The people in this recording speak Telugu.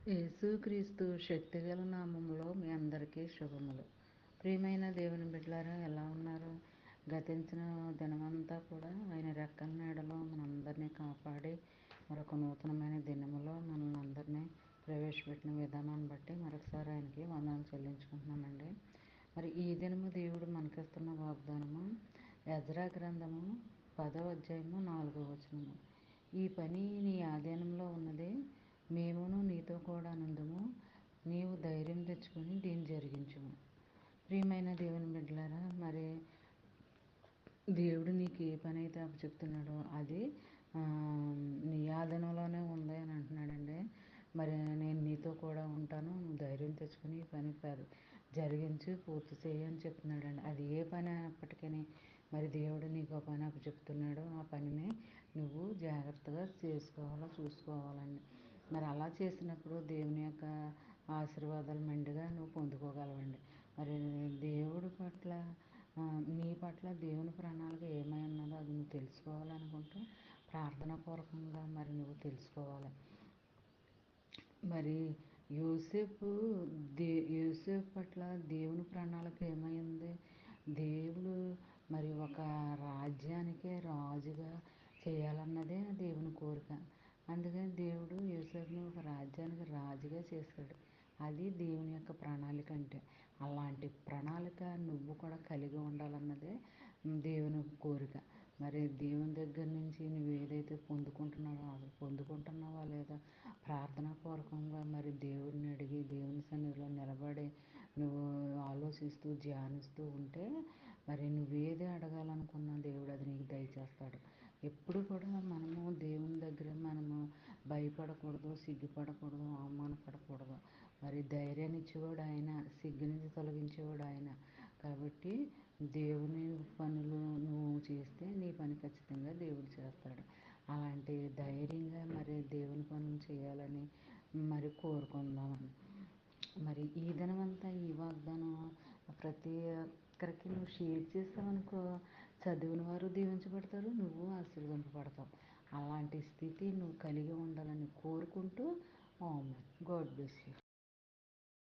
యేసుక్రీస్తు శక్తిగల నామములో మీ అందరికీ శుభములు. ప్రియమైన దేవుని బిడ్డలారా, ఎలా ఉన్నారు? గతించిన దినమంతా కూడా ఆయన రెక్కల నీడలో మనందరినీ కాపాడి మరొక నూతనమైన దినములో మనల్ని అందరినీ ప్రవేశపెట్టిన విధానాన్ని బట్టి మరొకసారి ఆయనకి వందనాలు చెల్లించుకుంటున్నామండి. మరి ఈ దినము దేవుడు మనకిస్తున్న వాగ్దానము ఎజ్రా గ్రంథము 10వ అధ్యాయము 4వ వచనము. ఈ పని నీ ఆధీనంలో ఉన్నది, మేమును నీతో కూడా నందుము, నీవు ధైర్యం తెచ్చుకొని దీన్ని జరిగించుము. ప్రియమైన దేవుని బిడ్డలారా, మరి దేవుడు నీకు ఏ పని అయితే అప్పచెప్తున్నాడో అది నీ ఆధీనంలోనే ఉంది అని అంటున్నాడండి. మరి నేను నీతో కూడా ఉంటాను, నువ్వు ధైర్యం తెచ్చుకొని ఈ పని జరిగించి పూర్తి చేయని చెప్తున్నాడండి. అది ఏ పని అయినప్పటికీ మరి దేవుడు నీకు ఒక పని అప్పచెప్తున్నాడు, ఆ పనిని నువ్వు జాగ్రత్తగా చూసుకోవాలండి. మరి అలా చేసినప్పుడు దేవుని యొక్క ఆశీర్వాదాలు మెండుగా నువ్వు పొందుకోగలవండి. మరి దేవుడి పట్ల నీ పట్ల దేవుని ప్రణాళిక ఏమై ఉన్నదో అది నువ్వు తెలుసుకోవాలనుకుంటే ప్రార్థనాపూర్వకంగా మరి నువ్వు తెలుసుకోవాలి. మరి యోసేపు పట్ల దేవుని ప్రణాళిక ఏమైంది? దేవుడు మరి ఒక రాజ్యానికి రాజుగా చేయాలన్నదే దేవుని కోరిక. అందుకని దేవుడు యోసేపుని ఒక రాజ్యానికి రాజుగా చేశాడు. అది దేవుని యొక్క ప్రణాళిక. అంటే అలాంటి ప్రణాళిక నువ్వు కూడా కలిగి ఉండాలన్నదే దేవుని కోరిక. మరి దేవుని దగ్గర నుంచి నువ్వు ఏదైతే పొందుకుంటున్నావో అది పొందుకుంటున్నావా లేదా? ప్రార్థనాపూర్వకంగా మరి దేవుడిని అడిగి దేవుని సన్నిధిలో నిలబడి నువ్వు ఆలోచిస్తూ ధ్యానిస్తూ ఉంటే మరి నువ్వేది అడగాలనుకున్నా దేవుడు అది నీకు దయచేస్తాడు. ఎప్పుడు కూడా మనము దేవుని దగ్గర మనము భయపడకూడదు, సిగ్గుపడకూడదు, అవమానపడకూడదు. మరి ధైర్యాన్ని ఇచ్చేవాడు ఆయన, సిగ్గు నుంచి తొలగించేవాడు ఆయన. కాబట్టి దేవుని పనులు నువ్వు చేస్తే నీ పని ఖచ్చితంగా దేవుడు చేస్తాడు. అలాంటి ధైర్యంగా మరి దేవుని పనులు చేయాలని మరి కోరుకుందామని. మరి ఈ దినమంతా ఈ వాగ్దానం ప్రతి ఒక్కరికి నువ్వు షేర్ చేస్తావనుకో, చదివిన వారు దీవించబడతారు, నువ్వు ఆశీర్వదింపబడతావు. అలాంటి స్థితి నువ్వు కలిగి ఉండాలని కోరుకుంటూ, గాడ్ బ్లెస్ యూ.